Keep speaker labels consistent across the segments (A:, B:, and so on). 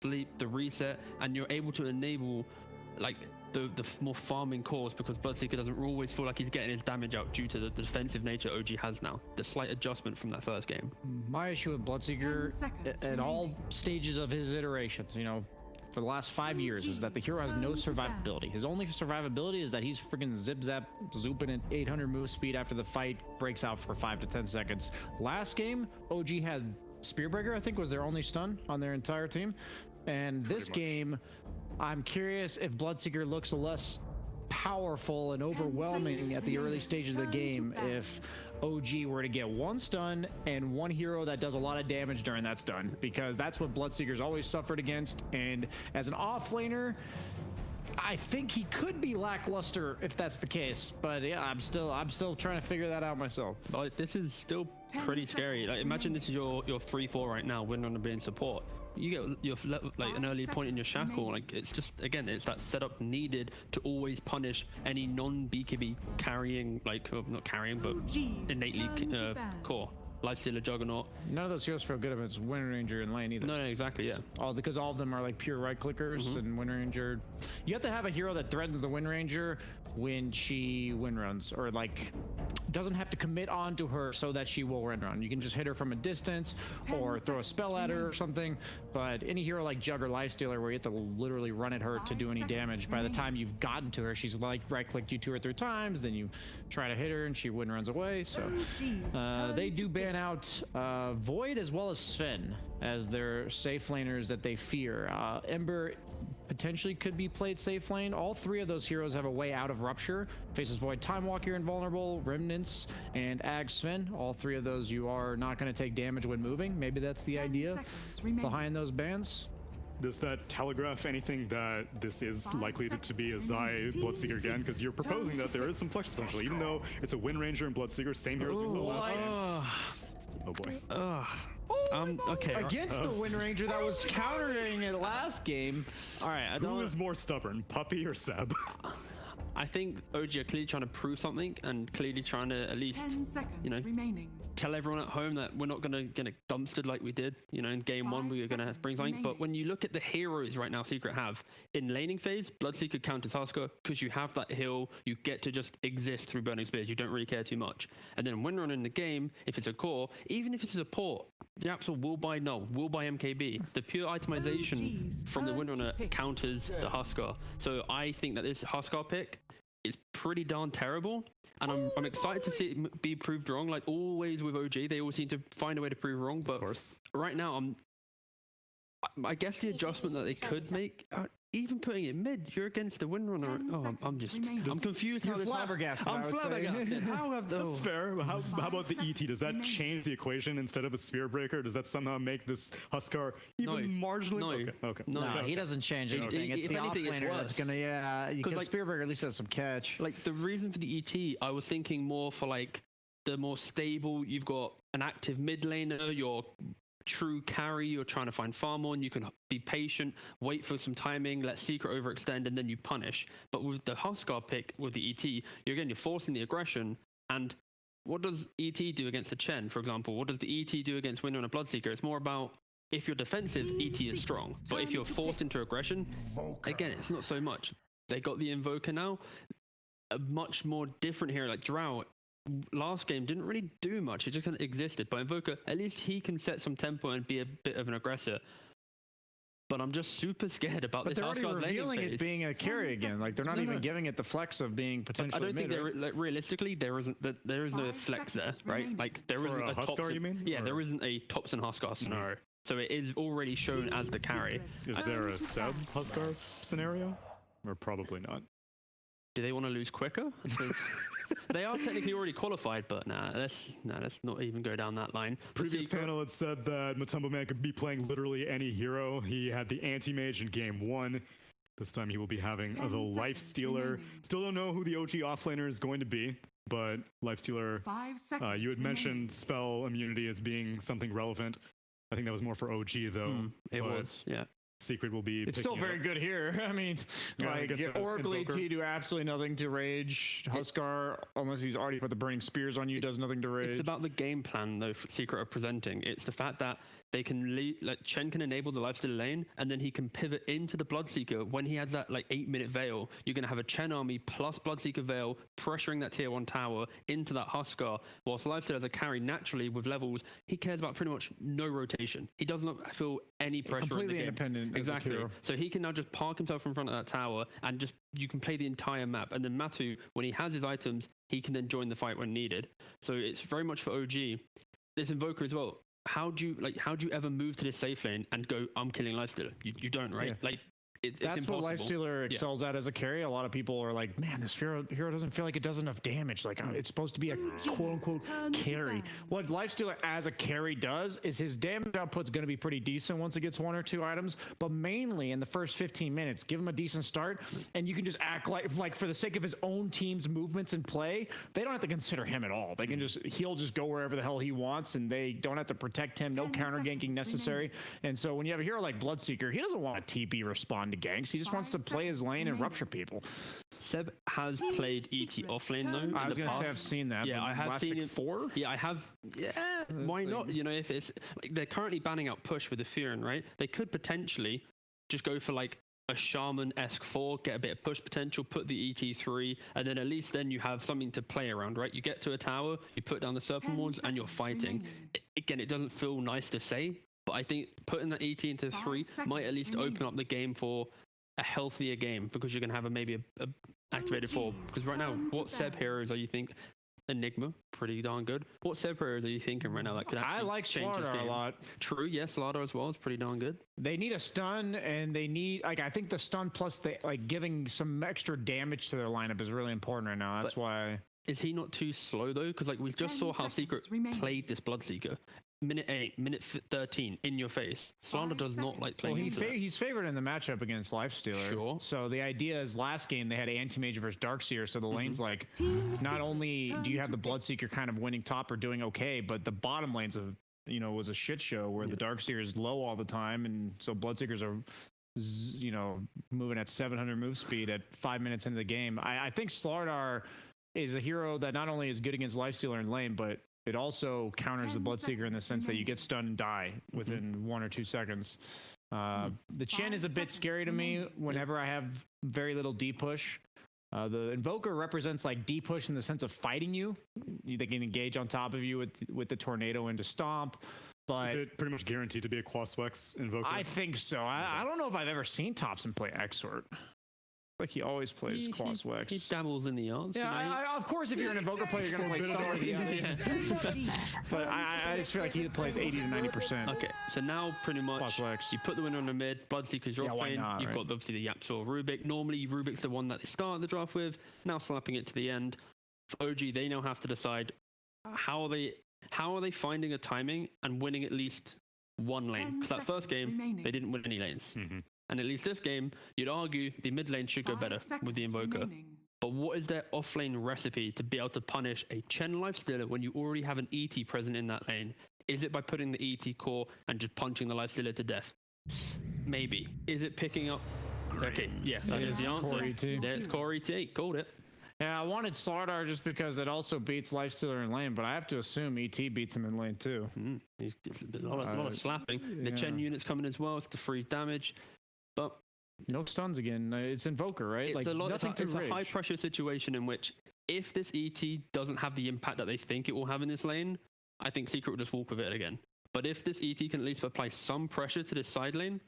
A: sleep, the reset, and you're able to enable like the more farming cores, because Bloodseeker doesn't always feel like he's getting his damage out due to the defensive nature OG has now. The slight adjustment from that first game.
B: My issue with Bloodseeker at all stages of his iterations, you know, for the last 5 years, is that the hero has no survivability. His only survivability is that he's freaking zip zap zooping at 800 move speed after the fight breaks out for 5 to 10 seconds. Last game, OG had Spearbreaker, I think, was their only stun on their entire team. And this game, I'm curious if Bloodseeker looks less powerful and overwhelming at the early stages of the game if OG were to get one stun and one hero that does a lot of damage during that stun, because that's what Bloodseeker's always suffered against. And as an offlaner, I think he could be lackluster if that's the case, but yeah, I'm still trying to figure that out myself.
A: But this is still pretty scary. Like, imagine this is your 3-4 right now, Windrunner being support. You get your like an early point in your shackle. Like, it's just, again, it's that setup needed to always punish any non-BKB carrying, like, not carrying, but innately core. Lifestealer, Juggernaut.
B: None of those heroes feel good if it's Wind Ranger in lane either.
A: No, exactly, yeah.
B: Because all of them are like pure right clickers, and Wind Ranger. You have to have a hero that threatens the Wind Ranger when she wind runs, or like doesn't have to commit onto her so that she will wind run. You can just hit her from a distance or throw a spell at her or something. But any hero like Jug or Lifestealer, where you have to literally run at her to do any damage, by the time you've gotten to her, she's like right clicked you 2 or 3 times, then you try to hit her and she wind runs away. So they do ban out Void as well as Sven as their safe laners that they fear. Ember potentially could be played safe lane. All 3 of those heroes have a way out of Rupture. Faces Void, Time Walker invulnerable, Remnants, and Ag Sven. All 3 of those you are not going to take damage when moving. Maybe that's the idea behind those bans.
C: Does that telegraph anything that this is likely to be a Zai Bloodseeker again? Because you're proposing that there is some flex potential, even though it's a Wind Ranger and Bloodseeker, same heroes we saw last game. Oh boy.
A: Okay.
B: Against the Wind Ranger that was countering it last game.
A: All right.
C: Who is more stubborn, Puppy or Seb?
A: I think OG are clearly trying to prove something, and clearly trying to at least, you know, tell everyone at home that we're not going to get dumpstered like we did, you know, in game 1. We were going to bring something. But when you look at the heroes right now Secret have in laning phase, Bloodseeker counters Husker because you have that heal, you get to just exist through Burning Spears, you don't really care too much. And then Windrunner in the game, if it's a core, even if it's a support, the Absol will buy Null, will buy MKB. The pure itemization from the Windrunner counters the Husker. So I think that this Husker pick is pretty darn terrible, and I'm excited to see it be proved wrong. Like always with OG, they always seem to find a way to prove wrong, but right now I guess the adjustment that they could make, even putting it mid, you're against the Windrunner. Oh, I'm confused.
B: You're flabbergasted.
A: I'm flabbergasted. How have those?
C: That's fair. How about the ET? Does that change the equation instead of a Sphere Breaker? Does that somehow make this Huskar even marginally? Okay.
B: No, he doesn't change anything. It's the offlaner that's gonna, because like, Sphere Breaker at least has some catch.
A: Like the reason for the ET, I was thinking more for like the more stable. You've got an active mid laner. You're true carry, you're trying to find farm on, you can be patient, wait for some timing, let Secret overextend, and then you punish. But with the Huskar pick, with the ET, you're forcing the aggression. And what does ET do against a Chen, for example? What does the ET do against Windrunner Bloodseeker? It's more about, if you're defensive, ET is strong. But if you're forced into aggression, again, it's not so much. They got the Invoker now, a much more different hero like Drow. Last game didn't really do much, it just kind of existed. But Invoker, at least he can set some tempo and be a bit of an aggressor. But I'm just super scared about this.
B: But they're already revealing it being a carry again. Like they're not even giving it the flex of being potentially.
A: I don't think there, like, realistically there is no flex there, right? Like there isn't a
C: Huskar, you mean?
A: Yeah, there isn't a Topson Huskar scenario. So it is already shown as the carry.
C: Is there a Seb Huskar scenario? Or probably not.
A: Do they want to lose quicker? They are technically already qualified, but let's not even go down that line.
C: Previous panel had said that Matumbo Man could be playing literally any hero. He had the anti-mage in game 1. This time he will be having the Lifestealer. Still don't know who the OG offlaner is going to be, but Lifestealer, you had mentioned spell immunity as being something relevant. I think that was more for OG though.
A: It was, yeah.
C: Secret will be.
B: It's still very good here. I mean, like Oracle AT do absolutely nothing to rage. Huskar, unless he's already put the burning spears on you, does nothing to rage.
A: It's about the game plan though. Secret are presenting. It's the fact that they can like Chen can enable the lifesteal lane, and then he can pivot into the Bloodseeker when he has that like 8-minute veil. You're gonna have a Chen army plus Bloodseeker veil pressuring that tier 1 tower into that Huskar. Whilst lifesteal as a carry naturally with levels, he cares about pretty much no rotation. He does not feel any pressure.
B: Completely
A: in the game.
B: independent.
A: Exactly. So he can now just park himself in front of that tower, and just you can play the entire map. And then Matu, when he has his items, he can then join the fight when needed. So it's very much for OG. This Invoker as well. How do you ever move to this safe lane and go, I'm killing Lifestealer? You don't, right?
B: Yeah.
A: Like it's
B: that's
A: impossible.
B: what Lifestealer excels at as a carry. A lot of people are like, man, this hero doesn't feel like it does enough damage. Like it's supposed to be a quote unquote carry. What Lifestealer as a carry does is his damage output's going to be pretty decent once it gets 1 or 2 items, but mainly in the first 15 minutes, give him a decent start, and you can just act like for the sake of his own team's movements and play, they don't have to consider him at all. They can he'll just go wherever the hell he wants, and they don't have to protect him. No counter ganking necessary. And so when you have a hero like Bloodseeker, he doesn't want to TP respond to ganks. He just wants to play his lane and rupture people.
A: Seb has played ET offlane though.
B: I was going to say I've seen that.
A: Yeah, I have seen it.
B: 4?
A: Yeah, I have. Yeah, why not? You know, if it's like they're currently banning out push with the Furin, right? They could potentially just go for like a Shaman-esque 4, get a bit of push potential, put the ET3, and then at least then you have something to play around, right? You get to a tower, you put down the Serpent Wards, and you're fighting. Again, it doesn't feel nice to say, but I think putting that ET into 3 might at least open up the game for a healthier game, because you're going to have maybe a activated 4. Because right now, what Seb heroes are you think? Enigma, pretty darn good. What Seb heroes are you thinking right now that could actually
B: I like
A: change this
B: Slardar
A: game?
B: a lot.
A: True, yes, Slardar as well is pretty darn good.
B: They need a stun, and they need I think the stun plus the giving some extra damage to their lineup is really important right now. That's why. Is
A: he not too slow though? Because like we just saw how Secret played this Bloodseeker. Minute 8, minute 13, in your face. Slardar does not like playing.
B: Well, he's favored in the matchup against Lifestealer.
A: Sure.
B: So the idea is last game they had Anti-Mage versus Darkseer, so the lane's like, not only do you have the Bloodseeker kind of winning top or doing okay, but the bottom lanes of was a shit show where the Darkseer is low all the time, and so Bloodseekers are moving at 700 move speed at 5 minutes into the game. I think Slardar is a hero that not only is good against Lifestealer in lane, but it also counters the Bloodseeker in the sense that you get stunned and die within 1 or 2 seconds. The Chen is a bit scary to me whenever I have very little deep push. The Invoker represents like deep push in the sense of fighting you. They can engage on top of you with the Tornado into Stomp. But
C: is it pretty much guaranteed to be a Quaswex Invoker?
B: I think so. I don't know if I've ever seen Topson play Exort. Like he always plays Quaswex.
A: He dabbles in the odds.
B: Yeah, of course, if you're an Invoker player, you're going to play some of the odds. But I just feel like he plays 80 to 90%.
A: Okay, so now pretty much
B: Quaswex.
A: You put the winner on the mid, Bloodseeker's your lane. You've got obviously the Yapsor Rubik. Normally, Rubik's the one that they start the draft with. Now slapping it to the end. For OG, they now have to decide how are they finding a timing and winning at least one lane. Because that first game, they didn't win any lanes. And at least this game, you'd argue the mid lane should go better with the Invoker. But what is their off-lane recipe to be able to punish a Chen Lifestealer when you already have an ET present in that lane? Is it by putting the ET core and just punching the Lifestealer to death? Maybe. Is it picking up... Okay, yeah, that is the answer. There's core ET. Called it.
B: Yeah, I wanted Slardar just because it also beats Lifestealer in lane, but I have to assume ET beats him in lane too.
A: It's a lot of slapping. The Chen unit's coming as well. It's to freeze damage. But
B: no stuns again. It's Invoker, right?
A: It's a high pressure situation in which if this ET doesn't have the impact that they think it will have in this lane, I think Secret will just walk with it again. But if this ET can at least apply some pressure to this side lane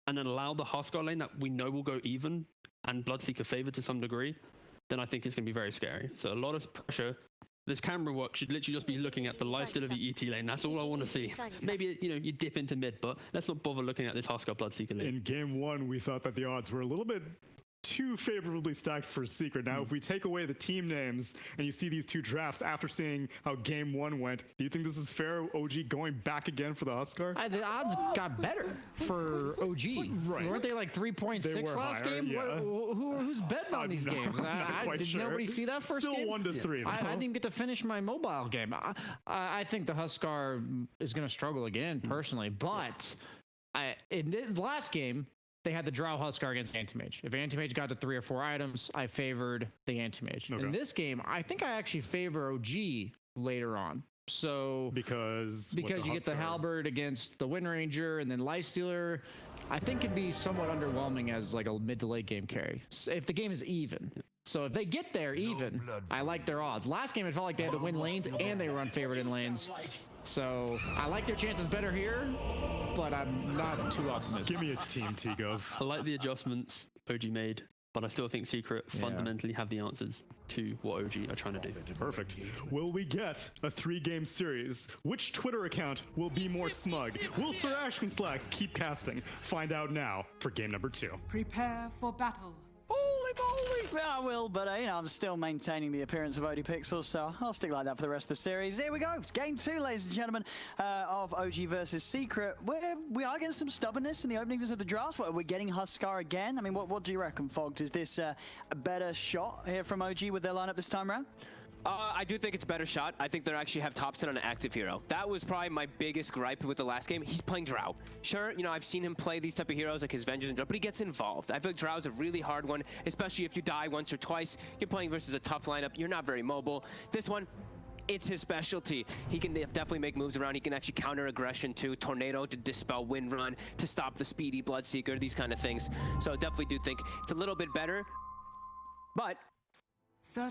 A: and then allow the Huskar lane that we know will go even and Bloodseeker favored to some degree, then I think it's going to be very scary. So a lot of pressure. This camera work should literally just be looking at the lifesteal of the ET lane. That's all I want to see. Maybe, you dip into mid, but let's not bother looking at this Huskar Bloodseeker lane.
C: In game 1, we thought that the odds were a little bit too favorably stacked for Secret. Now, if we take away the team names and you see these 2 drafts after seeing how game 1 went, do you think this is fair? OG going back again for the Huskar?
B: The odds got better for OG. Right. Weren't they like 3.6 last game?
C: Yeah.
B: Who's betting on these games? Did nobody see that first game?
C: Still 1 to 3.
B: I didn't even get to finish my mobile game. I think the Huskar is going to struggle again, personally. But in the last game, they had the Drow Huskar against Anti-Mage. If Anti-Mage got to 3 or 4 items, I favored the Anti-Mage. Okay. In this game, I think I actually favor OG later on. So
C: because
B: you get the halberd against the Wind Ranger and then Lifestealer, I think it'd be somewhat underwhelming as like a mid to late game carry if the game is even. So if they get there even, I like their odds. Last game it felt like they had to win lanes and they were unfavored in lanes. So I like their chances better here, but I'm not too optimistic.
C: Give me a team, T-Gov.
A: I like the adjustments OG made, but I still think Secret fundamentally have the answers to what OG are trying to do.
C: Perfect. Will we get a 3-game series? Which Twitter account will be more smug? Will Sir Ashton Slacks keep casting? Find out now for game number 2.
D: Prepare for battle.
E: Holy moly! I will, but you know, I'm still maintaining the appearance of OD Pixels, so I'll stick like that for the rest of the series. Here we go. It's game 2, ladies and gentlemen, of OG versus Secret. We are getting some stubbornness in the openings of the drafts. We're getting Huskar again. I mean, what do you reckon, Fogged? Is this a better shot here from OG with their lineup this time around?
F: I do think it's a better shot. I think they actually have top 10 on an active hero. That was probably my biggest gripe with the last game. He's playing Drow. Sure, you know, I've seen him play these type of heroes like his Vengeance and Drow, but he gets involved. I feel like Drow is a really hard one, especially if you die once or twice. You're playing versus a tough lineup. You're not very mobile. This one, it's his specialty. He can definitely make moves around. He can actually counter aggression too. Tornado to dispel Wind Run, to stop the speedy Bloodseeker, these kind of things. So definitely do think it's a little bit better, but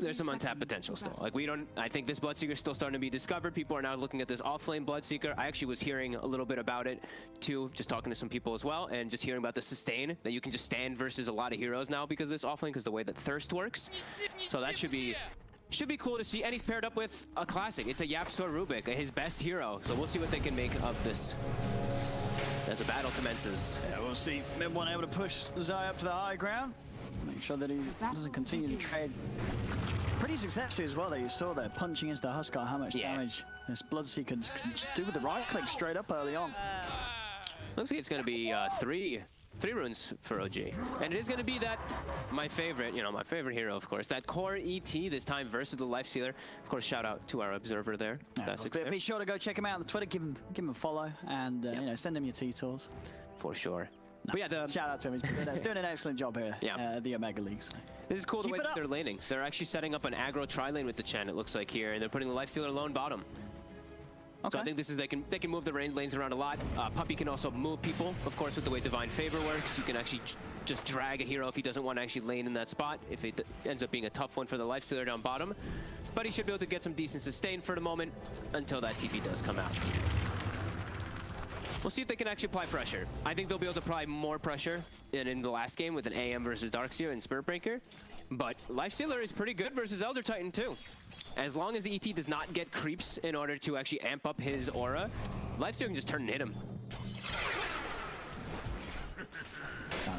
F: there's some untapped potential still. Like I think this Bloodseeker is still starting to be discovered. People are now looking at this off-lane Bloodseeker. I actually was hearing a little bit about it too, just talking to some people as well, and just hearing about the sustain, that you can just stand versus a lot of heroes now because of this off-lane, because the way that Thirst works. So that should be cool to see. And he's paired up with a classic. It's a Yapsor Rubik, his best hero. So we'll see what they can make of this as the battle commences.
E: Yeah, we'll see. Mid-1 able to push Zai up to the high ground. Make sure that he doesn't continue to trade. Pretty successfully as well, that you saw there, punching into the Huskar, how much damage this Bloodseeker can just do with the right click straight up early on.
F: Looks like it's going to be three runes for OG. And it is going to be that, my favorite hero, of course, that core ET this time versus the Lifestealer. Of course, shout out to our observer there.
E: Yeah, be sure to go check him out on Twitter, give him a follow, and you know, send him your T-Tours.
F: For sure.
E: No,
F: but yeah,
E: shout out to him. He's doing an excellent job here at the Omega Leagues.
F: This is cool the way that they're laning. They're actually setting up an aggro tri-lane with the Chen, it looks like here, and they're putting the Lifestealer lone bottom. Okay. So I think this is they can move the lanes around a lot. Puppey can also move people, of course, with the way Divine Favor works. You can actually just drag a hero if he doesn't want to actually lane in that spot, if it ends up being a tough one for the Lifestealer down bottom. But he should be able to get some decent sustain for the moment until that TP does come out. We'll see if they can actually apply pressure. I think they'll be able to apply more pressure than in the last game with an AM versus Darkseer and Spirit Breaker. But Lifestealer is pretty good versus Elder Titan too. As long as the ET does not get creeps in order to actually amp up his aura, Lifestealer can just turn and hit him.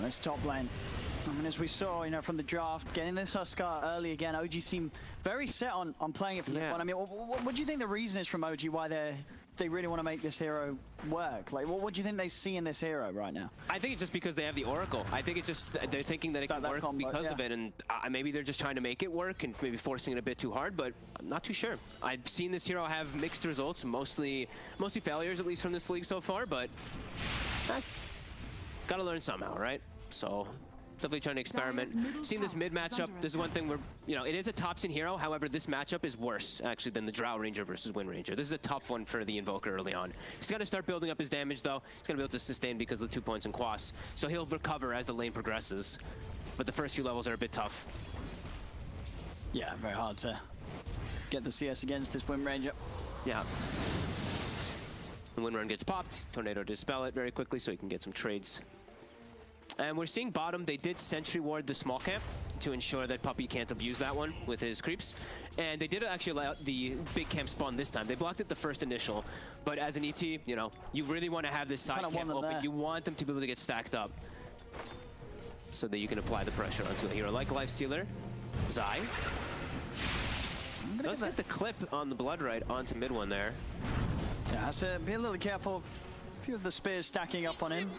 E: This top lane. I mean, as we saw, you know, from the draft, getting this Huskar early again, OG seemed very set on playing it from the one. I mean, what do you think the reason is from OG why they really want to make this hero work? Like, what do you think they see in this hero right now?
F: I think it's just because they have the Oracle. I think it's just they're thinking that it can work because of it, and maybe they're just trying to make it work and maybe forcing it a bit too hard, but I'm not too sure. I've seen this hero have mixed results, mostly failures, at least from this league so far, but gotta learn somehow, right? So definitely trying to experiment. Seeing this mid matchup, this is one thing where, you know, it is a top-10 hero. However, this matchup is worse, actually, than the Drow Ranger versus Wind Ranger. This is a tough one for the Invoker early on. He's got to start building up his damage, though. He's going to be able to sustain because of the 2 points in Quas. So he'll recover as the lane progresses. But the first few levels are a bit tough.
E: Yeah, very hard to get the CS against this Wind Ranger.
F: Yeah. The Wind Run gets popped. Tornado dispel it very quickly so he can get some trades. And we're seeing bottom, they did sentry ward the small camp to ensure that Puppey can't abuse that one with his creeps. And they did actually allow the big camp spawn this time. They blocked it the first initial. But as an ET, you know, you really want to have this side camp open. You want them to be able to get stacked up so that you can apply the pressure onto a hero like Lifestealer. Zai does get the clip on the Blood Right onto mid one there.
E: Yeah, has to be a little careful. A few of the spears stacking up on him.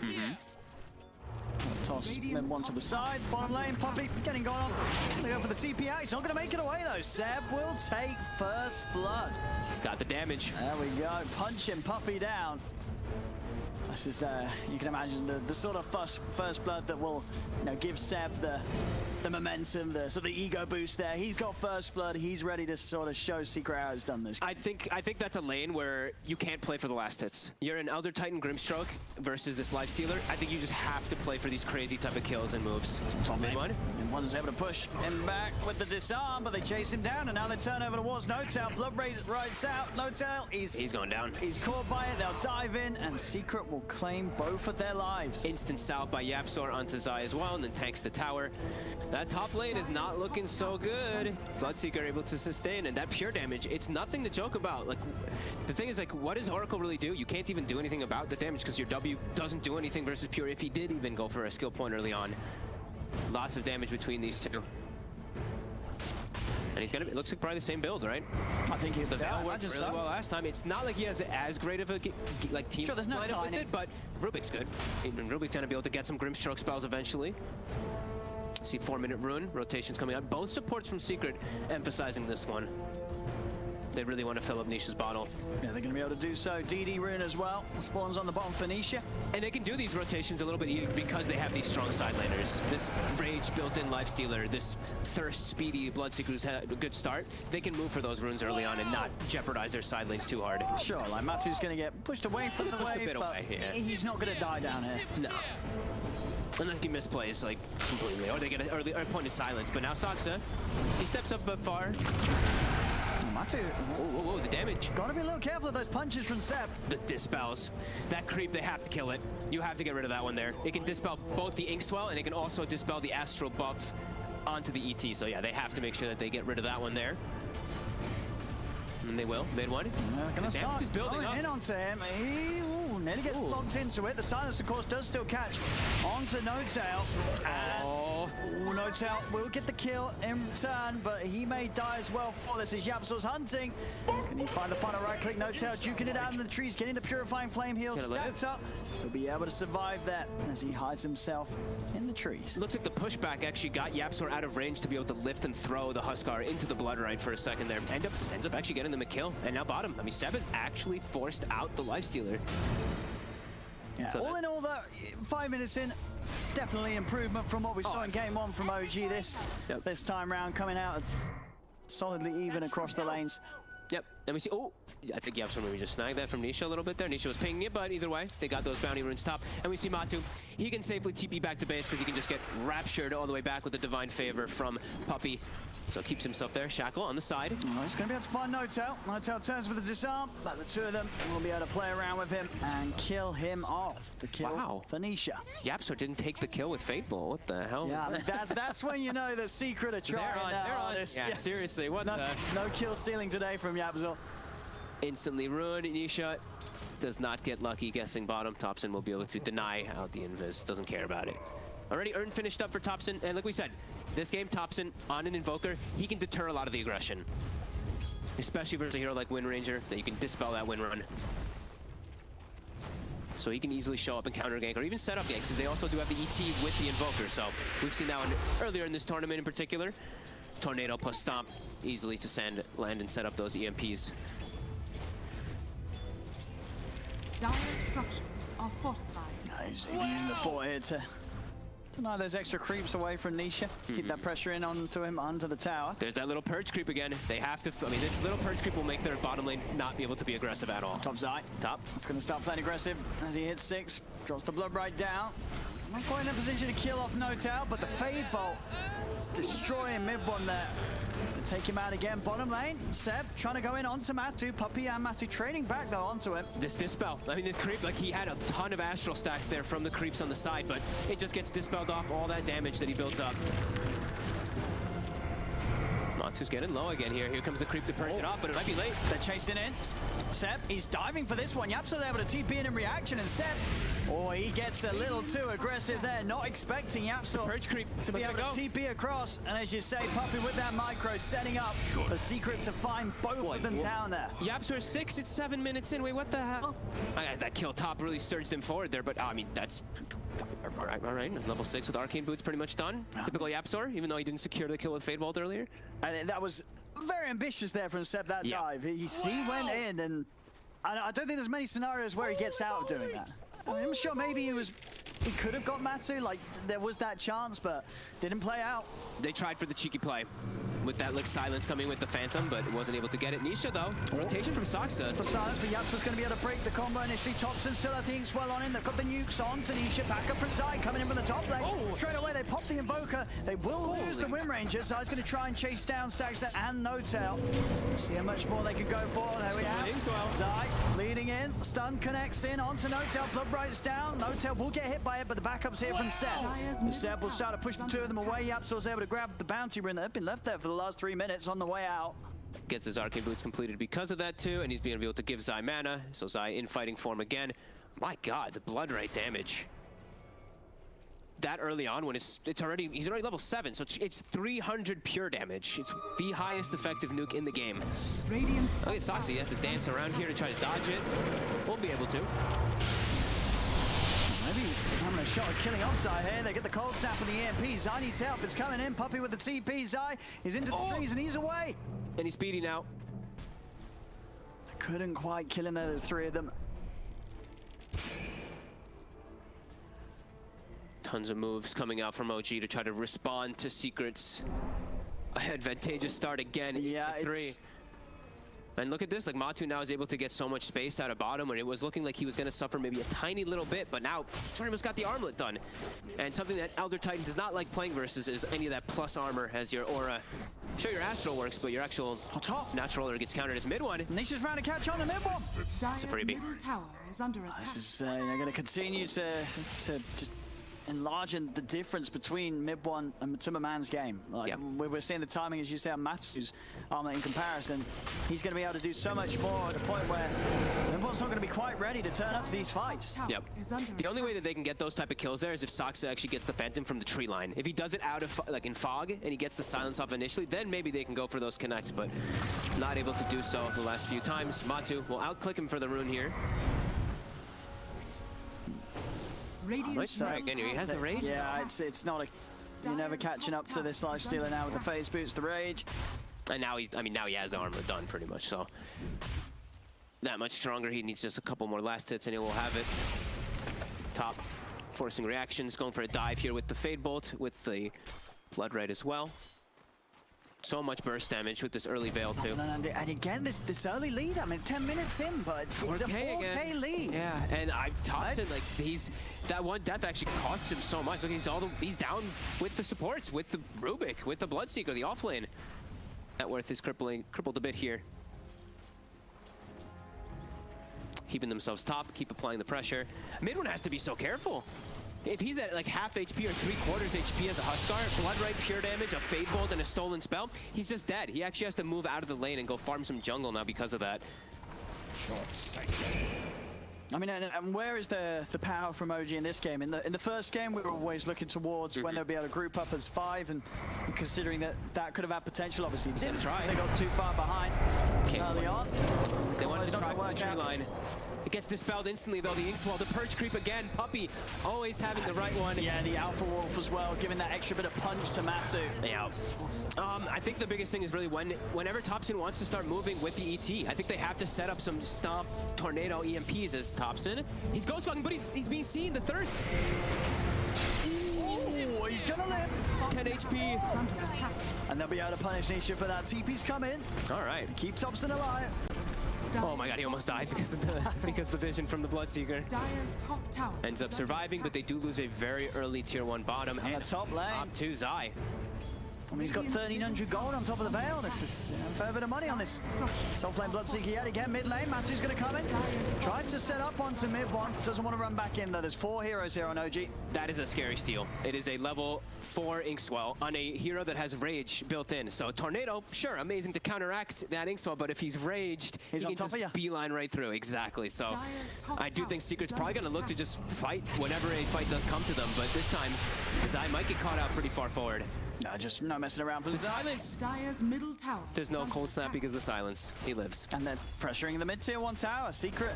E: Toss mid one to the side, bottom lane, Puppey getting going on. He's gonna go for the TPA, he's not gonna make it away though. Seb will take first blood.
F: He's got the damage.
E: There we go, punching Puppey down. This is, you can imagine the sort of first blood that will, give Seb the momentum, the sort of ego boost there. He's got first blood. He's ready to sort of show Secret how he's done this.
F: I think that's a lane where you can't play for the last hits. You're an Elder Titan Grimstroke versus this Lifestealer. I think you just have to play for these crazy type of kills and moves.
E: Mid one. And one's able to push him back with the disarm, but they chase him down, and now they turn over towards No-Tail. Blood rides out. No-Tail, he's
F: going down.
E: He's caught by it. They'll dive in, and Secret will claim both of their lives.
F: Instant salve by YapzOr onto Zai as well, and then tanks the tower. That top lane is not looking so good. Bloodseeker able to sustain, and that pure damage, it's nothing to joke about. Like, the thing is, like, what does Oracle really do? You can't even do anything about the damage because your W doesn't do anything versus pure if he did even go for a skill point early on. Lots of damage between these two. And he's gonna, it looks like probably the same build, right?
E: I think the
F: Veil worked really well last time. It's not like he has as great of a team
E: there's no
F: lineup with it, but Rubik's good. Even Rubik's gonna be able to get some Grimstroke spells eventually. See 4-minute rune, rotations coming up. Both supports from Secret emphasizing this one. They really want to fill up Nisha's bottle.
E: Yeah, they're going to be able to do so. DD rune as well. Spawns on the bottom for Nisha.
F: And they can do these rotations a little bit easier because they have these strong side laners. This Rage built-in Lifestealer, this Thirst speedy Bloodseeker who's had a good start. They can move for those runes early on and not jeopardize their side lanes too hard.
E: Sure, like Matu's going to get pushed away from the wave, but he's not going to die down here.
F: No. Unless he misplays, like, completely. Or they get an early point of silence. But now Saksa, he steps up a bit far.
E: Matu.
F: Whoa, the damage.
E: Gotta be a little careful of those punches from Seb.
F: The dispels. That creep, they have to kill it. You have to get rid of that one there. It can dispel both the Inkswell and it can also dispel the Astral buff onto the ET. So yeah, they have to make sure that they get rid of that one there. And they will. Mid one.
E: Gonna start
F: building
E: in onto him. He nearly gets locked into it. The silence, of course, does still catch onto No-Tail. And No-Tail will get the kill in return, but he may die as well for this as YapzOr's hunting. Can he find the final right click? No-Tail duking it out in the trees, getting the Purifying Flame heal stacked up. He'll be able to survive that as he hides himself in the trees.
F: Looks like the pushback actually got YapzOr out of range to be able to lift and throw the Huskar into the Bloodrite for a second there. Ends up actually getting them a kill. And now bottom. I mean, Seb has actually forced out the Lifestealer.
E: Yeah, so all in all, though, 5 minutes in, definitely improvement from what we saw in game one from OG this time round, coming out solidly even across the lanes.
F: Yep, and we see, I think YapzOr maybe just snagged that from Nisha a little bit there. Nisha was pinging it, but either way, they got those bounty runes top. And we see Matu, he can safely TP back to base because he can just get raptured all the way back with the Divine Favor from Puppey. So keeps himself there. Shackle on the side.
E: Oh, he's going to be able to find No-Tail. No-Tail turns with a disarm, but the two of them will be able to play around with him and kill him off. The kill for Nisha.
F: YapzOr didn't take the kill with Fateball. What the hell?
E: Yeah, I mean, that's when you know the Secret are trying.
F: They're on. Yeah, seriously, what the?
E: No kill stealing today from YapzOr.
F: Instantly ruined. Nisha does not get lucky guessing bottom. Topson will be able to deny out the invis. Doesn't care about it. Already Urn finished up for Topson, and like we said, this game, Topson on an Invoker, he can deter a lot of the aggression. Especially versus a hero like Wind Ranger, that you can dispel that Wind Run. So he can easily show up and counter gank, or even set up ganks, because they also do have the ET with the Invoker. So we've seen that one earlier in this tournament in particular. Tornado plus Stomp, easily to land and set up those EMPs.
D: Dire structures are fortified.
E: He's using the fort here to deny those extra creeps away from Nisha. Keep that pressure in onto him, onto the tower.
F: There's that little purge creep again. They have to, I mean, this little purge creep will make their bottom lane not be able to be aggressive at all.
E: Top Zai.
F: Top.
E: It's going to start playing aggressive as he hits 6. Drops the blood right down. Not quite in a position to kill off No-Tail, but the Fade Bolt is destroying mid one there. Take him out again. Bottom lane, Seb trying to go in onto Matu. Puppey and Matu trading back though onto him.
F: This dispel, I mean, this creep, like he had a ton of astral stacks there from the creeps on the side, but it just gets dispelled off all that damage that he builds up. Matu's getting low again here. Here comes the creep to purge it off, but it might be late.
E: They're chasing in. Seb, he's diving for this one. YapzOr able to TP in reaction, and Seb, he gets a little too aggressive there. Not expecting YapzOr
F: purge creep
E: to be able to TP across. And as you say, Puppey with that micro setting up the Secret to find both of them down there.
F: YapzOr 6, it's 7 minutes in. Wait, what the hell? That kill top really surged him forward there, but I mean, that's all right. Level 6 with Arcane Boots pretty much done. Typical YapzOr, even though he didn't secure the kill with Fade Bolt earlier.
E: And that was very ambitious there from Seb, that dive. He went in, and I don't think there's many scenarios where he gets out of doing that. I'm sure maybe he could have got Matu, like there was that chance, but didn't play out.
F: They tried for the cheeky play with that like silence coming with the Phantom, but wasn't able to get it. Nisha though, rotation from Saksa.
E: For silence, but Yapsa's going to be able to break the combo initially. Thompson still has the Inkswell on him. They've got the nukes on. Tanisha back up from Zai coming in from the top lane.
F: Oh.
E: Straight away they pop the Invoker. They will lose the Wind Ranger. Zai's going to try and chase down Saksa and No-Tail. See how much more they can go for. There we have Zai leading in. Stun connects in onto No-Tail. Blood Bright's down. No-Tail will get hit by it, but the backup's here from Seb. And Seb will start to push the two of them away. Yapsa was able to grab the bounty rune that had been left there for the last 3 minutes on the way out.
F: Gets his Arcane Boots completed because of that too, and he's being able to give Zai mana, so Zai in fighting form again. My god, the blood rate damage. That early on when he's already level 7, so it's 300 pure damage. It's the highest effective nuke in the game. Okay, Soxy has to dance around here to try to dodge it. Won't be able to.
E: Maybe having a shot at killing off Zai here. They get the cold snap with the EMP. Zai needs help. It's coming in. Puppy with the TP. Zai is into the trees and he's away.
F: And he's speedy now.
E: Couldn't quite kill him there, the three of them.
F: Tons of moves coming out from OG to try to respond to Secret's advantageous start again.
E: Yeah,
F: 3. And look at this, like Matu now is able to get so much space out of bottom when it was looking like he was going to suffer maybe a tiny little bit, but now he's almost got the armlet done. And something that Elder Titan does not like playing versus is any of that plus armor as your aura. Sure, your astral works, but your actual natural aura gets countered as mid one.
E: Nisha's trying to catch on the mid one.
F: It's a freebie.
D: Tower is under attack.
E: This is they're going to continue to just enlarging the difference between mid one and Matuma Man's game. Like we're seeing the timing, as you say, on Matu's armlet in comparison. He's going to be able to do so much more at a point where mid one's not going to be quite ready to turn up to these fights.
F: Yep. The only way that they can get those type of kills there is if Saksa actually gets the Phantom from the tree line. If he does it out of like in fog and he gets the silence off initially, then maybe they can go for those connects, but not able to do so the last few times. Matu will outclick him for the rune here. Nice again, he has the rage.
E: Yeah, it's not a. You're never catching up to this lifestealer now with the phase boots, the rage.
F: And now now he has the armor done pretty much, so that much stronger. He needs just a couple more last hits and he will have it. Top, forcing reactions, going for a dive here with the Fade Bolt, with the Blood Red as well. So much burst damage with this early Veil too.
E: And again, this early lead, I mean 10 minutes in, but it's a 4K lead.
F: Yeah, and Thompson, like that one death actually costs him so much. Like he's down with the supports, with the Rubik, with the Bloodseeker, the offlane. Net worth is crippled a bit here. Keeping themselves top, keep applying the pressure. Mid one has to be so careful. If he's at like half HP or 3/4 HP as a Huskar, Blood Right, pure damage, a Fade Bolt, and a stolen spell, he's just dead. He actually has to move out of the lane and go farm some jungle now because of that.
E: I mean, and where is the power from OG in this game? In the first game, we were always looking towards when they'll be able to group up as 5, and considering that could have had potential, obviously. They got too far behind early on.
F: They wanted to try the tree line. It gets dispelled instantly though, the Inkswell, the Perch Creep again. Puppy always having the right one.
E: Yeah, the Alpha Wolf as well, giving that extra bit of punch to Matsu.
F: Yeah. I think the biggest thing is really whenever Thompson wants to start moving with the ET, I think they have to set up some Stomp, Tornado, EMPs as Thompson. He's ghost walking, but he's being seen, the Thirst.
E: Oh, he's gonna live.
F: 10 HP.
E: And they'll be able to punish Nisha for that. TP's come in.
F: All right.
E: Keep Thompson alive.
F: Oh my god, he almost died because of the vision from the Bloodseeker. Ends up surviving, but they do lose a very early tier 1 bottom.
E: And the top lane.
F: Up to Zai.
E: I mean, he's got 1,300 gold on top of the Veil. This is a fair bit of money on this. Soft lane Bloodseeker yet again, mid lane. Matu's going to come in. Tried to set up onto mid one. Doesn't want to run back in, though. There's 4 heroes here on OG.
F: That is a scary steal. It is a level 4 Inkswell on a hero that has Rage built in. So Tornado, sure, amazing to counteract that Inkswell, but if he's raged, he can just beeline right through. Exactly. So I do think Secret's probably going to look to just fight whenever a fight does come to them, but this time, Zai might get caught out pretty far forward.
E: No, just no messing around for the
F: silence.
D: Dire's middle tower.
F: There's no cold snap because of the silence. He lives.
E: And they're pressuring the mid-tier 1 tower. Secret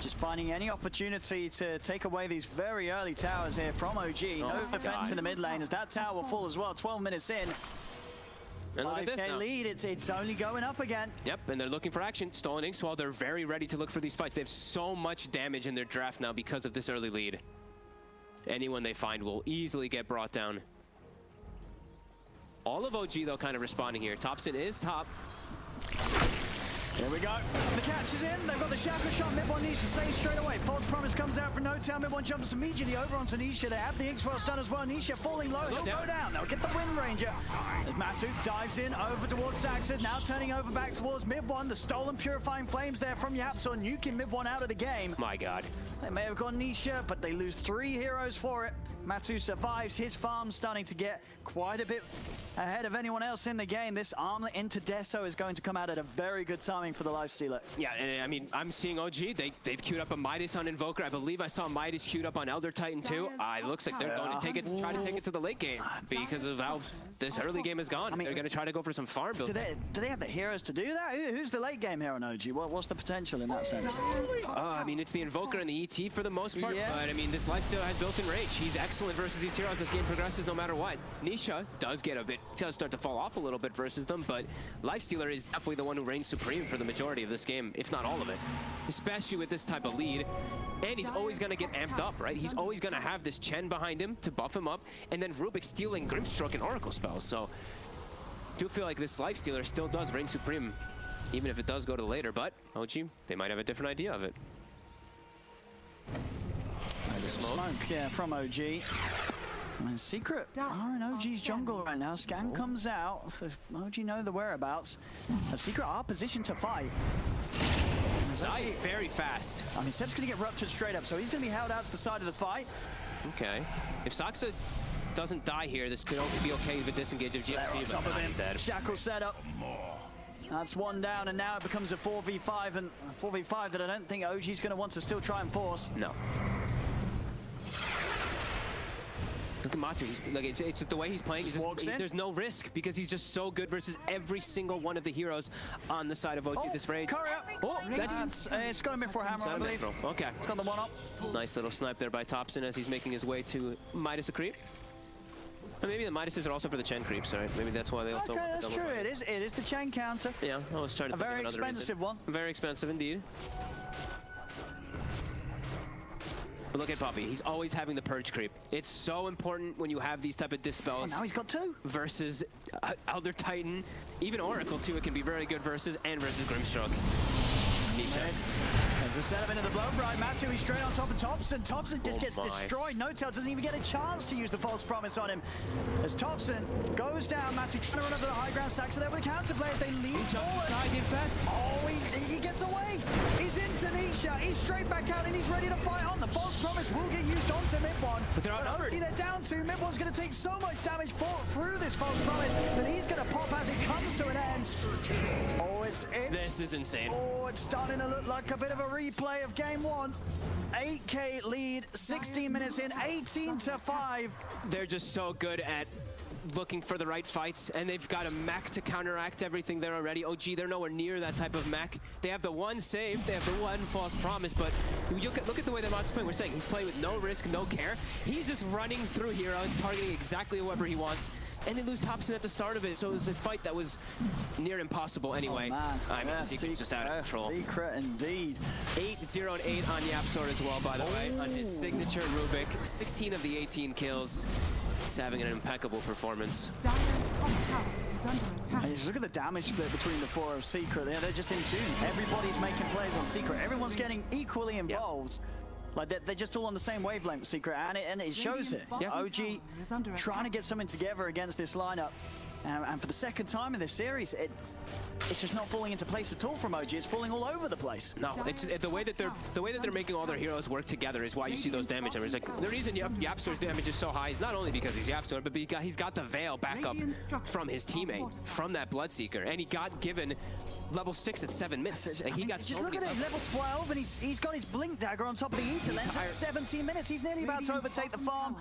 E: just finding any opportunity to take away these very early towers here from OG. No defense in the mid lane as that tower will fall as well. 12 minutes in.
F: And look at this
E: 5K
F: now.
E: lead, it's only going up again.
F: Yep, and they're looking for action. Stolen Inks, while they're very ready to look for these fights. They have so much damage in their draft now because of this early lead. Anyone they find will easily get brought down. All of OG, though, kind of responding here. Thompson is top.
E: Here we go. The catch is in. They've got the shackle shot. Mid-1 needs to save straight away. False Promise comes out from no town. Mid-1 jumps immediately over onto Nisha. They have the X-Well stun as well. Nisha falling low. He'll go down. They'll get the Wind Ranger. As Matu dives in over towards Saxon. Now turning over back towards Mid-1. The stolen Purifying Flames there from Yapsor. Nuking Mid-1 out of the game.
F: My God.
E: They may have gone Nisha, but they lose 3 heroes for it. Matu survives. His farm starting to get quite a bit ahead of anyone else in the game. This armlet into Deso is going to come out at a very good timing for the Lifestealer.
F: Yeah, and I mean, I'm seeing OG. They've queued up a Midas on Invoker. I believe I saw Midas queued up on Elder Titan too. It looks like they're going to take it, try to take it to the late game because of how this early game is gone. I mean, they're going to try to go for some farm build.
E: Do they have the heroes to do that? Who's the late game hero on OG? What's the potential in that sense?
F: I mean, it's the Invoker and the ET for the most part,
E: Yeah.
F: but I mean, this Lifestealer has built-in rage. He's excellent versus these heroes as game progresses no matter what. Nisha does start to fall off a little bit versus them, but Lifestealer is definitely the one who reigns supreme for the majority of this game, if not all of it, especially with this type of lead. And he's always going to get amped up, right? He's always going to have this Chen behind him to buff him up, and then Rubik stealing Grimstroke and Oracle spells. So I do feel like this Lifestealer still does reign supreme, even if it does go to the later, but OG, they might have a different idea of it.
E: Smoke, yeah, from OG. And Secret are in OG's jungle right now. Scan comes out, so OG know the whereabouts. Secret are positioned to fight.
F: Zai very fast.
E: I mean, Seb's going to get ruptured straight up, so he's going to be held out to the side of the fight.
F: Okay. If Saksa doesn't die here, this could be okay with disengage of
E: There on
F: GFP,
E: top
F: but
E: of him.
F: he's dead.
E: Shackle setup. That's one down, and now it becomes a 4v5, and a 4v5 that I don't think OG's going to want to still try and force.
F: No. Look at Matu. It's the way he's playing. There's no risk because he's just so good versus every single one of the heroes on the side of OG. This rage.
E: Oh, it's got him in for a hammer, I believe.
F: Okay.
E: It's got the one up.
F: Nice little snipe there by Thompson as he's making his way to Midas a creep. Or maybe the Midases are also for the Chen creeps, right? Maybe that's why they also.
E: Okay, that's true. It is the Chen counter.
F: Yeah, I was trying to think of
E: very
F: another
E: expensive
F: reason.
E: one.
F: Very expensive indeed. But look at Poppy. He's always having the purge creep. It's so important when you have these type of dispels.
E: Now he's got 2.
F: Versus Elder Titan. Even Oracle, too, it can be very good versus Grimstroke. Nisha.
E: There's a setup into the blow. Bright Matu, he's straight on top of Thompson. Thompson just gets destroyed. No-Tail doesn't even get a chance to use the false promise on him. As Thompson goes down, Matu trying to run over the high ground. Saxon there with a counterplay. They lead forward. Oh, he gets away. He's into Nisha. He's straight back out and he's ready to fight on. The false promise will get used onto Mid-1.
F: But they're outnumbered.
E: They're down to. Mid-1's going to take so much damage through this false promise that he's going to pop as it comes to an end. Oh,
F: this is insane.
E: Oh, it's starting to look like a bit of a replay of game 1. 8K lead, 16 minutes in, 18-5.
F: They're just so good at looking for the right fights, and they've got a mech to counteract everything there already. OG, they're nowhere near that type of mech. They have the one save, they have the one false promise, but look at the way that Matu's playing. We're saying he's playing with no risk, no care. He's just running through heroes, targeting exactly whoever he wants, and they lose Thompson at the start of it, so it was a fight that was near impossible anyway.
E: Oh,
F: I mean, Secret's just out of control.
E: Secret indeed.
F: 8-0 and 8 on Yapsor as well, by the way, on his signature Rubik. 16 of the 18 kills. He's having an impeccable performance.
D: Dire's top tower is under attack.
E: And just look at the damage split between the 4 of Secret. They're just in tune. Everybody's making plays on Secret. Everyone's getting equally involved. Like they're just all on the same wavelength, Secret, and it shows it. OG trying to get something together against this lineup. And for the second time in this series, it's just not falling into place at all from OG. It's falling all over the place.
F: No, it's the way that they're making all their heroes work together is why you see those damage numbers. Like the reason Yapsor's damage is so high is not only because he's Yapsor, but because he's got the Veil back up from his teammate, from that Bloodseeker, and he got given level 6 at 7 minutes. And he got
E: just look at it, level 12, and he's got his Blink Dagger on top of the Ether Lens at 17 minutes. He's nearly about to overtake the farm.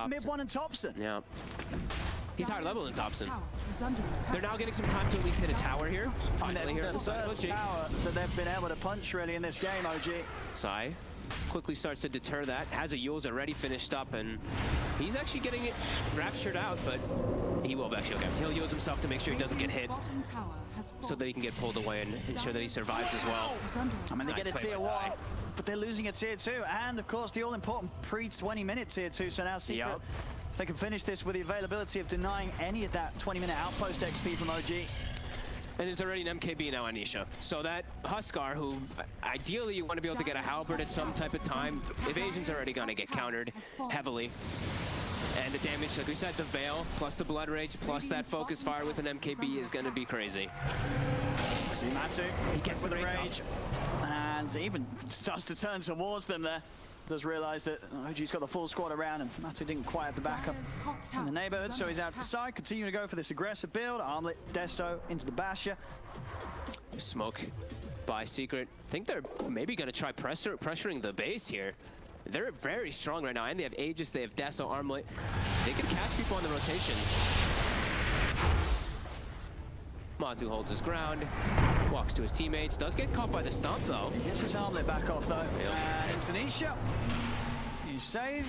E: Mid-1 and Thompson.
F: Yeah. He's higher level than Thompson. They're now getting some time to at least hit a tower here. Finally here on the side of OG.
E: Tower that they've been able to punch really in this game, OG.
F: Sai quickly starts to deter that. Has a Yule's already finished up, and he's actually getting it raptured out, but he will actually, okay. He'll use himself to make sure he doesn't get hit, so that he can get pulled away and ensure that he survives as well.
E: I mean, they
F: Nice
E: get a
F: play
E: tier
F: by
E: 1,
F: Zai.
E: but they're losing a tier 2, and of course the all-important pre-20-minute tier 2, so now Secret,
F: Yep.
E: if they can finish this with the availability of denying any of that 20-minute outpost XP from OG.
F: And there's already an MKB now on Nisha. So that Huskar, who ideally you want to be able to get a halberd at some type of time, evasion's already going to get countered heavily. And the damage, like we said, the Veil, plus the Blood Rage, plus that Focus Fire with an MKB is going to be crazy.
E: See Matsu,
F: He gets
E: with
F: the
E: the
F: rage
E: rage, and even starts to turn towards them there. Does realize that OG's got the full squad around, and Matsu didn't quite have the backup in the neighborhood, so he's out to the side, continuing to go for this aggressive build. Armlet, Deso into the Basher.
F: Smoke by Secret. I think they're maybe going to try pressuring the base here. They're very strong right now, and they have Aegis, they have Deso, Armlet. They can catch people on the rotation. Matu holds his ground, walks to his teammates, does get caught by the stomp though.
E: He gets his Armlet back off though.
F: Yep.
E: And Tanisha, he's saved.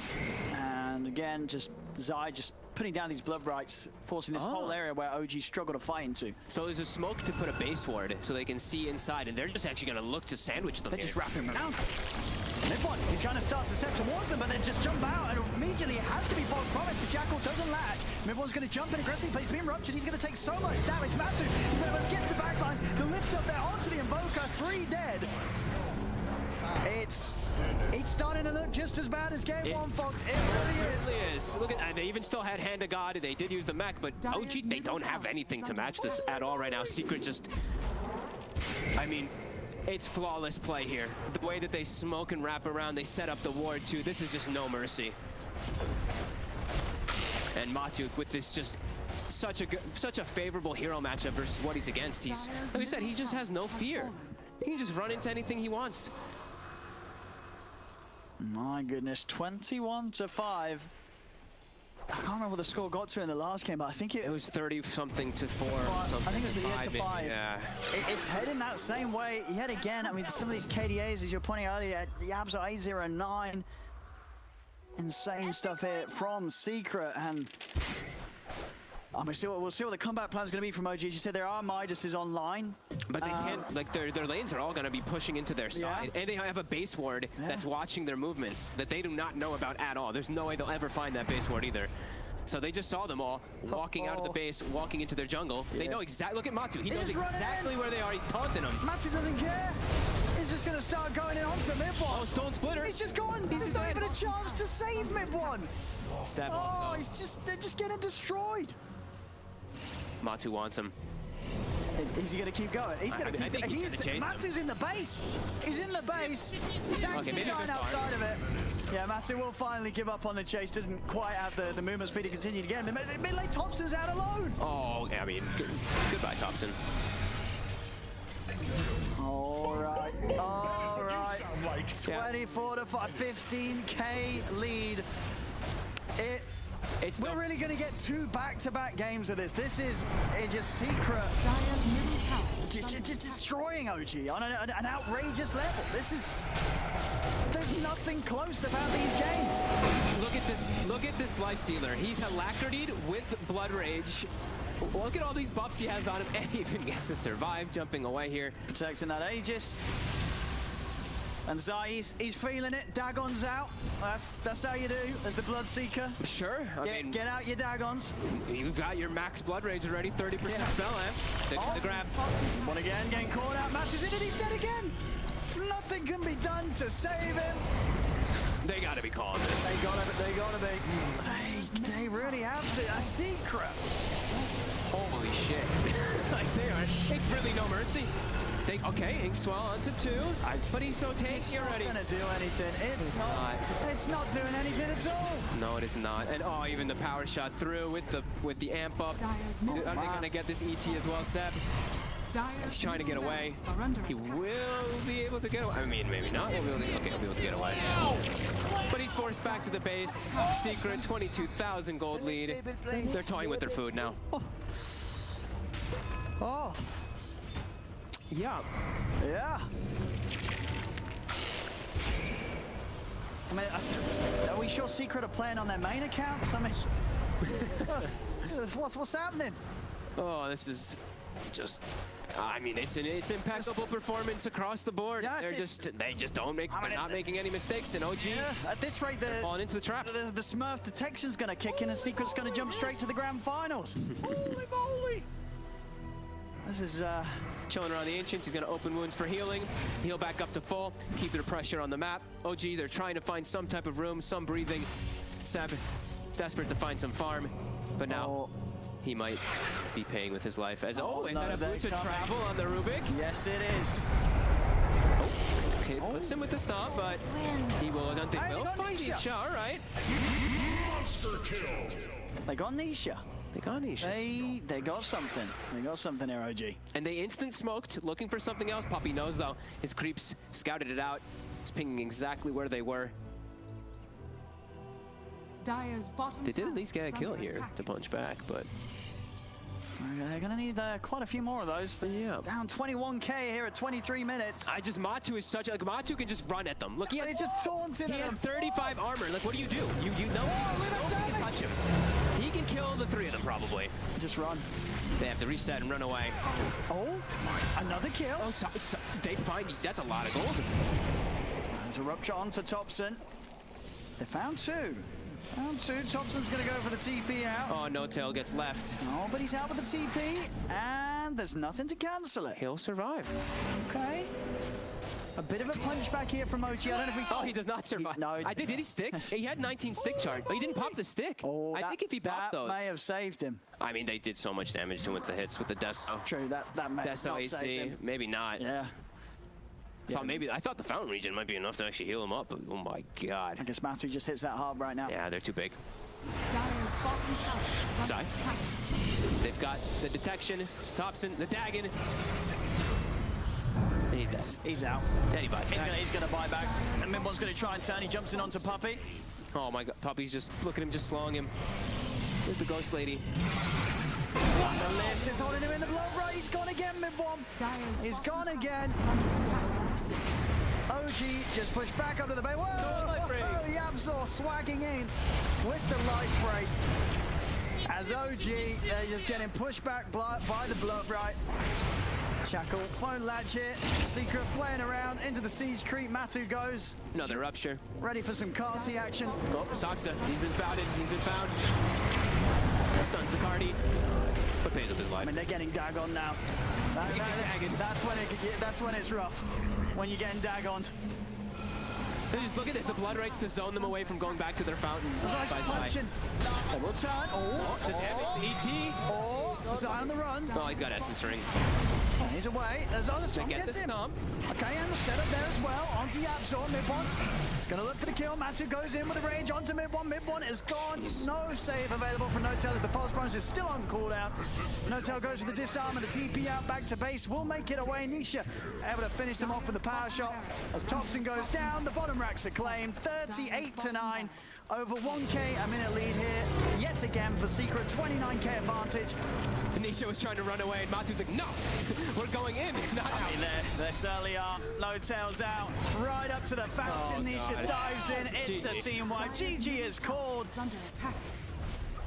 E: And again, just Zai just putting down these blood rights, forcing this whole area where OG struggle to fight into.
F: So there's a smoke to put a base ward so they can see inside, and they're just actually going to look to sandwich them.
E: They're
F: here.
E: just wrapping him around. Midone, he's kind of starts to step towards them, but then just jump out, and immediately it has to be false promise. The shackle doesn't latch. Midone's going to jump in aggressively, but he's being ruptured. He's going to take so much damage. Matsu, he's going to get to the backlines. The lift up there onto the Invoker, 3 dead. It's starting to look just as bad as game 1, folks. It really is.
F: Certainly is. Look at, they even still had Hand of God. They did use the mech, but OG, they don't have anything to match this at all right now. Secret just, I mean, it's flawless play here. The way that they smoke and wrap around, they set up the ward too. This is just no mercy. And Matu with this just such a favorable hero matchup versus what he's against. He's, like we said, he just has no fear. He can just run into anything he wants.
E: My goodness, 21-5. I can't remember what the score got to in the last game, but I think it
F: was 30-something to 4.
E: I think it was the 5.
F: Yeah.
E: It's heading that same way yet again. I mean, some of these KDAs, as you're pointing out earlier, the Abs are 8-0-9. Insane stuff here from Secret, and we'll see what the comeback plan is going to be from OG. As you said, there are Midas online.
F: But they can't, like, their lanes are all going to be pushing into their side. And they have a base ward that's watching their movements that they do not know about at all. There's no way they'll ever find that base ward either. So they just saw them all walking out of the base, walking into their jungle. They know exactly, look at Matu. He knows exactly where they are. He's taunting them.
E: Matu doesn't care. He's just going to start going in onto Midone.
F: Oh, Stone Splitter.
E: He's just gone. There's not even a chance to save Midone. Oh, they're just getting destroyed.
F: Matu wants him.
E: Is he going to keep going? He's going to keep going. Matu's in the base. He's in the base. He's actually going outside of it. Yeah, Matu will finally give up on the chase. Doesn't quite have the movement speed to continue to get him. Mid lane Thompson's out alone.
F: Oh, I mean, goodbye, Thompson.
E: All right. 24-5, 15K lead. We're really going to get 2 back-to-back games of this. This is just Secret just destroying OG on an outrageous level. There's nothing close about these games.
F: Look at this Lifestealer. He's Alacritied with Blood Rage. Look at all these buffs he has on him, and he even gets to survive, jumping away here.
E: Protecting that Aegis. And Zai, he's feeling it. Dagon's out. That's how you do as the Bloodseeker.
F: Sure. I mean,
E: get out your Dagons.
F: You've got your max Blood Rage already, 30% spell amp. They're gonna grab.
E: One again, getting caught out. Matches in it, he's dead again. Nothing can be done to save him.
F: They gotta be calling this.
E: They gotta be. They really have to. A Secret.
F: Holy shit. It's really no mercy. Okay, Inkswell onto 2, but he's so tanky already.
E: It's not gonna do anything. It's not doing anything at all.
F: No, it is not. And even the power shot through with the amp up. Are they gonna get this ET as well, Seb? He's trying to get away. He will be able to get away. I mean, maybe not. He'll be able to get away. But he's forced back to the base. Secret, 22,000 gold lead. They're toying with their food now.
E: Oh.
F: Yeah.
E: I mean, are we sure Secret are playing on their main accounts? I mean, what's happening?
F: Oh, this is just. I mean, it's impeccable performance across the board.
E: Yes,
F: they just don't make. They're not making any mistakes. And OG,
E: at this rate,
F: they're falling into the traps.
E: The Smurf detection's going to kick in, and Secret's going to jump straight to the grand finals. Holy moly! This is
F: chilling around the Ancients. He's going to open wounds for healing. Heal back up to full. Keep their pressure on the map. OG, they're trying to find some type of room, some breathing. Seb, desperate to find some farm, but now. He might be paying with his life as is that a boot to travel on the Rubik?
E: Yes, it is.
F: Okay, puts him with the stomp, but he will. I don't think will find Nisha. All right.
G: Monster kill.
E: They got Nisha.
F: They got Nisha.
E: They got something. They got something there, OG.
F: And they instant smoked, looking for something else. Poppy knows though. His creeps scouted it out. He's pinging exactly where they were.
D: Dire's bottom
F: they did at least get a kill here to punch back, but.
E: They're going to need quite a few more of those.
F: Yeah.
E: Down 21k here at 23 minutes.
F: Matu is such like Matu can just run at them. Look,
E: he's just taunting
F: He has 35 armor. Like, what do? You know he can touch him. He can kill the 3 of them probably.
E: Just run.
F: They have to reset and run away.
E: Oh, another kill.
F: Oh, they find that's a lot of gold.
E: There's a rupture onto Thompson. They found 2. Thompson's going to go for the TP out.
F: Oh, No Tail gets left.
E: Oh, but he's out with the TP, and there's nothing to cancel it.
F: He'll survive.
E: Okay. A bit of a punch back here from OG. I don't know if we...
F: Oh, he does not survive.
E: No.
F: Did he stick? He had 19 stick charge. Oh, he didn't pop the stick.
E: Oh,
F: I think if he popped those...
E: That may have saved him.
F: I mean, they did so much damage to him with the hits, with the Deso.
E: True, that may have not saved him.
F: Maybe not.
E: Yeah.
F: I thought the fountain region might be enough to actually heal him up, but oh my god.
E: I guess Matu just hits that hard right now.
F: Yeah, they're too big.
D: Dire's bottom tower is under attack.
F: They've got the detection, Thompson, the Dagon. And he's dead.
E: He's out.
F: Teddy buys back.
E: He's going to buy back. And Mid1's going to try and turn. He jumps in onto Puppy.
F: Oh my god, Puppy's just, look at him just slowing him. There's the ghost lady.
E: On the lift, it's holding him in the blow. Right, he's gone again, Mid1. He's gone again. OG just pushed back onto the bay. Whoa! Yabzor swagging in with the light break. As OG, they're just getting pushed back by the blood right. Shackle won't latch it. Secret playing around into the siege creep. Matu goes.
F: Another rupture.
E: Ready for some Carty action.
F: Oh, Saksa, he's been spouted. He's been found. Stuns the Cardi. But pays with his life.
E: I mean, they're getting Dagon now. That's when it's rough. When you're getting Dagoned.
F: They just look at this, the blood rights to zone them away from going back to their fountain.
E: They will turn.
F: The damage, ET.
E: Zai on the run.
F: Oh, he's got Essence Ring.
E: He's away. There's another stomp.
F: They get the stomp.
E: Okay, and the setup there as well. Onto Yabzor, Mid1. He's going to look for the kill. Matu goes in with a rage onto Mid1. Mid1 is gone. No save available from No Tail as the false bonus is still on cooldown. No Tail goes for the disarm and the TP out back to base. Will make it away. Nisha able to finish them off with the power shot. As Thompson goes down, the bottom racks are claimed. 38-9. Over 1k a minute lead here. Yet again for Secret. 29k advantage.
F: Nisha was trying to run away and Matu's like, no, we're going in, not out.
E: I mean, they certainly are. No Tails out. Right up to the fountain. Nisha dives in. It's a team wipe. GG is called.
D: It's under attack.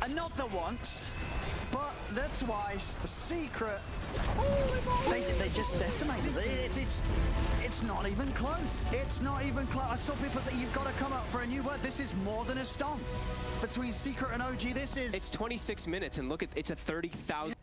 E: And not the once, but the twice. Secret. They just decimated. It's not even close. It's not even close. I saw people say you've got to come up for a new word. This is more than a stomp between Secret and OG. This is.
F: It's 26 minutes and look at it's a 30,000.